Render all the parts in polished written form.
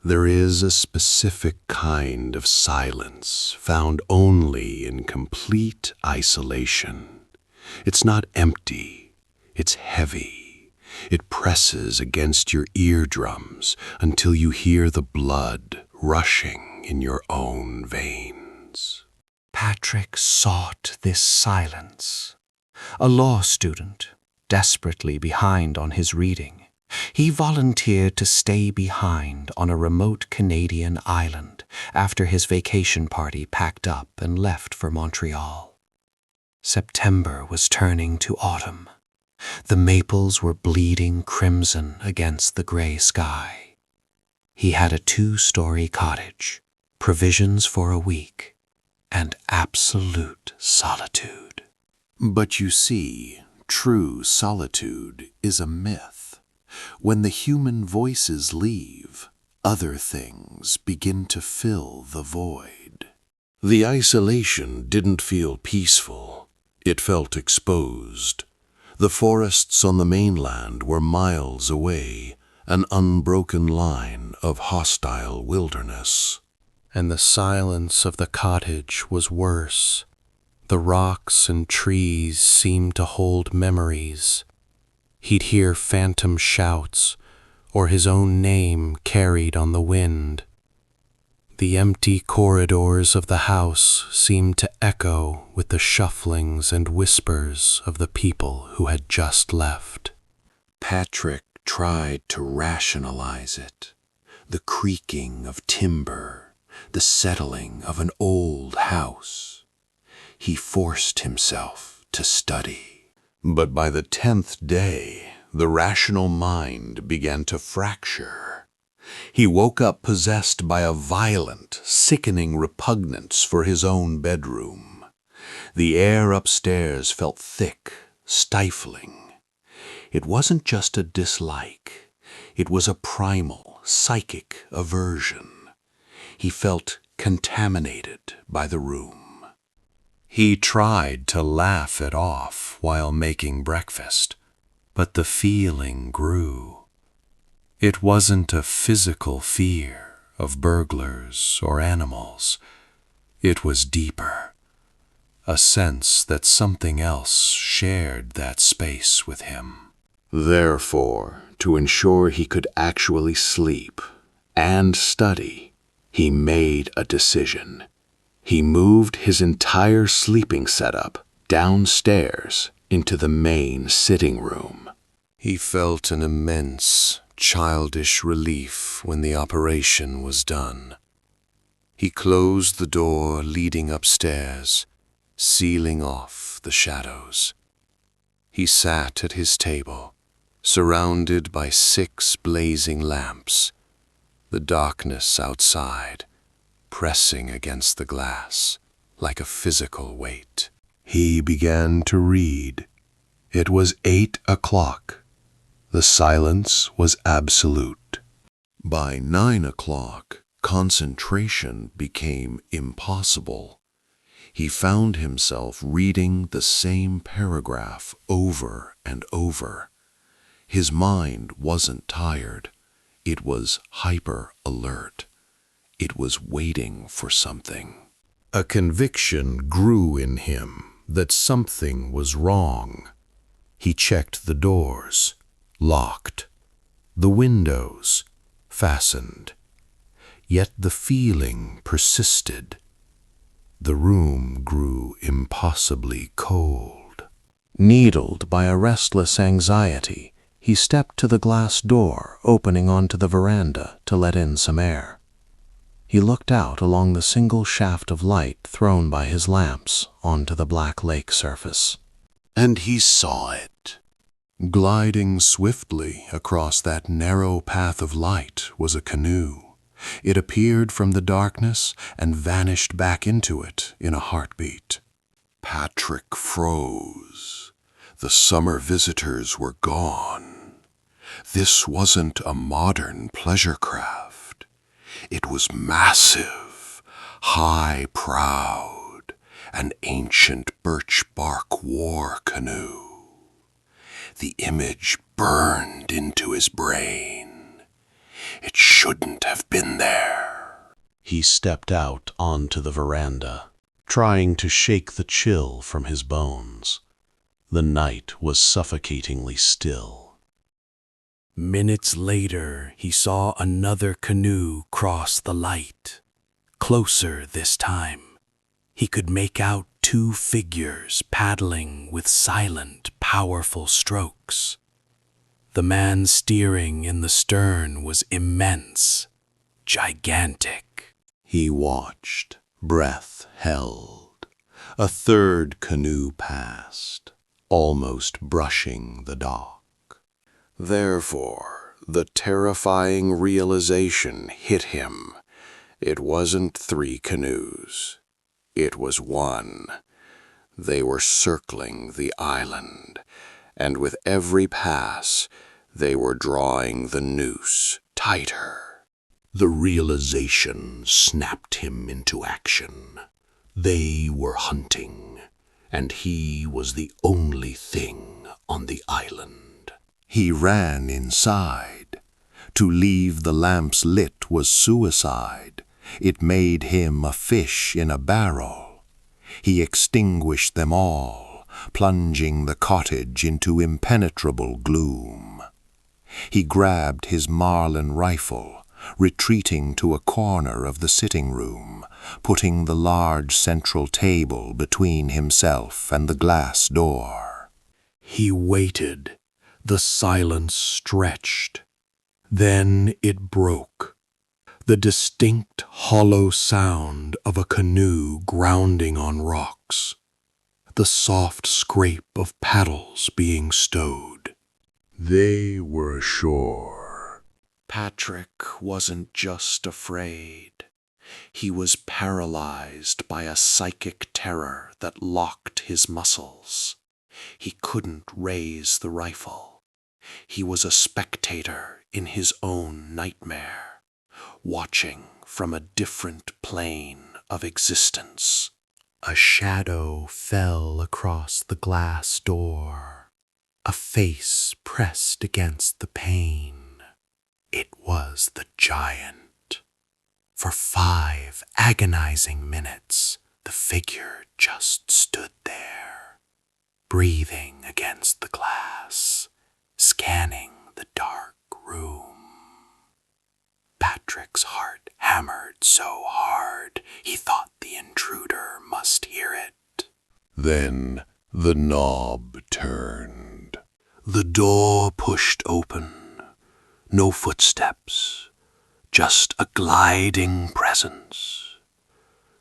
There is a specific kind of silence found only in complete isolation. It's not empty, it's heavy. It presses against your eardrums until you hear the blood rushing in your own veins. Patrick sought this silence. A law student, desperately behind on his reading, he volunteered to stay behind on a remote Canadian island after his vacation party packed up and left for Montreal. September was turning to autumn. The maples were bleeding crimson against the gray sky. He had a 2-story cottage, provisions for a week, and absolute solitude. But you see, true solitude is a myth. When the human voices leave, other things begin to fill the void. The isolation didn't feel peaceful. It felt exposed. The forests on the mainland were miles away, an unbroken line of hostile wilderness. And the silence of the cottage was worse. The rocks and trees seemed to hold memories. He'd hear phantom shouts, or his own name carried on the wind. The empty corridors of the house seemed to echo with the shufflings and whispers of the people who had just left. Patrick tried to rationalize it. The creaking of timber, the settling of an old house. He forced himself to study. But by the 10th day, the rational mind began to fracture. He woke up possessed by a violent, sickening repugnance for his own bedroom. The air upstairs felt thick, stifling. It wasn't just a dislike. It was a primal, psychic aversion. He felt contaminated by the room. He tried to laugh it off while making breakfast, but the feeling grew. It wasn't a physical fear of burglars or animals. It was deeper, a sense that something else shared that space with him. Therefore, to ensure he could actually sleep and study, he made a decision. He moved his entire sleeping setup downstairs into the main sitting room. He felt an immense, childish relief when the operation was done. He closed the door leading upstairs, sealing off the shadows. He sat at his table, surrounded by 6 blazing lamps, the darkness outside pressing against the glass like a physical weight. He began to read. It was 8 o'clock. The silence was absolute. By 9 o'clock, concentration became impossible. He found himself reading the same paragraph over and over. His mind wasn't tired. It was hyper-alert. It was waiting for something. A conviction grew in him that something was wrong. He checked the doors, locked, the windows, fastened. Yet the feeling persisted. The room grew impossibly cold. Needled by a restless anxiety, he stepped to the glass door opening onto the veranda to let in some air. He looked out along the single shaft of light thrown by his lamps onto the black lake surface. And he saw it. Gliding swiftly across that narrow path of light was a canoe. It appeared from the darkness and vanished back into it in a heartbeat. Patrick froze. The summer visitors were gone. This wasn't a modern pleasure craft. It was massive, high-prowed, an ancient birch bark war canoe. The image burned into his brain. It shouldn't have been He stepped out onto the veranda, trying to shake the chill from his bones. The night was suffocatingly still. Minutes later, he saw another canoe cross the light. Closer this time. He could make out two figures paddling with silent, powerful strokes. The man steering in the stern was immense, gigantic. He watched, breath held. A third canoe passed, almost brushing the dock. Therefore, the terrifying realization hit him. It wasn't 3 canoes. It was one. They were circling the island, and with every pass, they were drawing the noose tighter. The realization snapped him into action. They were hunting, and he was the only thing on the island. He ran inside. To leave the lamps lit was suicide. It made him a fish in a barrel. He extinguished them all, plunging the cottage into impenetrable gloom. He grabbed his Marlin rifle, retreating to a corner of the sitting room, putting the large central table between himself and the glass door. He waited. The silence stretched. Then it broke. The distinct, hollow sound of a canoe grounding on rocks. The soft scrape of paddles being stowed. They were ashore. Patrick wasn't just afraid. He was paralyzed by a psychic terror that locked his muscles. He couldn't raise the rifle. He was a spectator in his own nightmare, watching from a different plane of existence. A shadow fell across the glass door. A face pressed against the pane. It was the giant. For 5 agonizing minutes, the figure just stood there, breathing against the glass, scanning the dark room. Patrick's heart hammered so hard he thought the intruder must hear it. Then the knob turned. The door pushed open. No footsteps, just a gliding presence.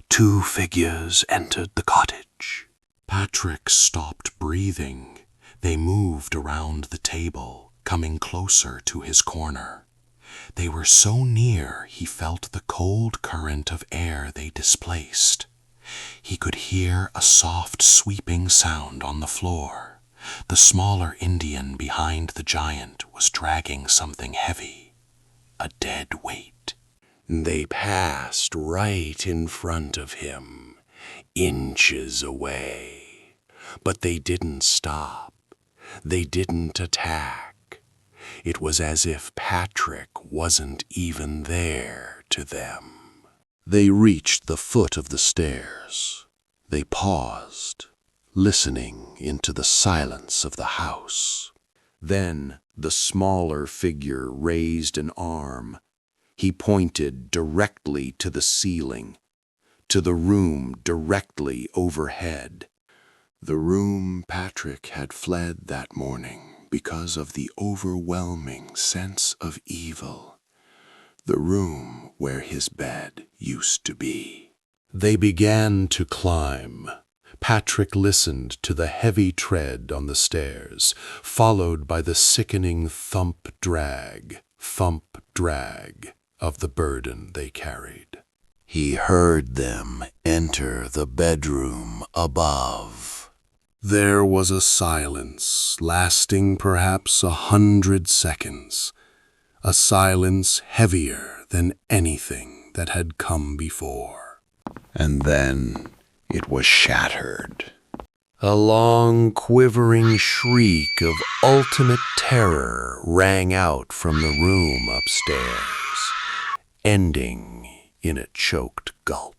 2 figures entered the cottage. Patrick stopped breathing. They moved around the table, coming closer to his corner. They were so near he felt the cold current of air they displaced. He could hear a soft sweeping sound on the floor. The smaller Indian behind the giant was dragging something heavy, a dead weight. They passed right in front of him, inches away. But they didn't stop. They didn't attack. It was as if Patrick wasn't even there to them. They reached the foot of the stairs. They paused, listening into the silence of the house. Then the smaller figure raised an arm. He pointed directly to the ceiling, to the room directly overhead. The room Patrick had fled that morning because of the overwhelming sense of evil. The room where his bed used to be. They began to climb. Patrick listened to the heavy tread on the stairs, followed by the sickening thump-drag of the burden they carried. He heard them enter the bedroom above. There was a silence lasting perhaps 100 seconds, a silence heavier than anything that had come before. And then it was shattered. A long, quivering shriek of ultimate terror rang out from the room upstairs, ending in a choked gulp.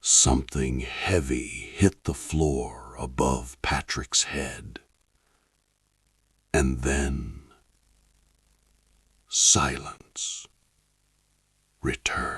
Something heavy hit the floor above Patrick's head. And then silence returned.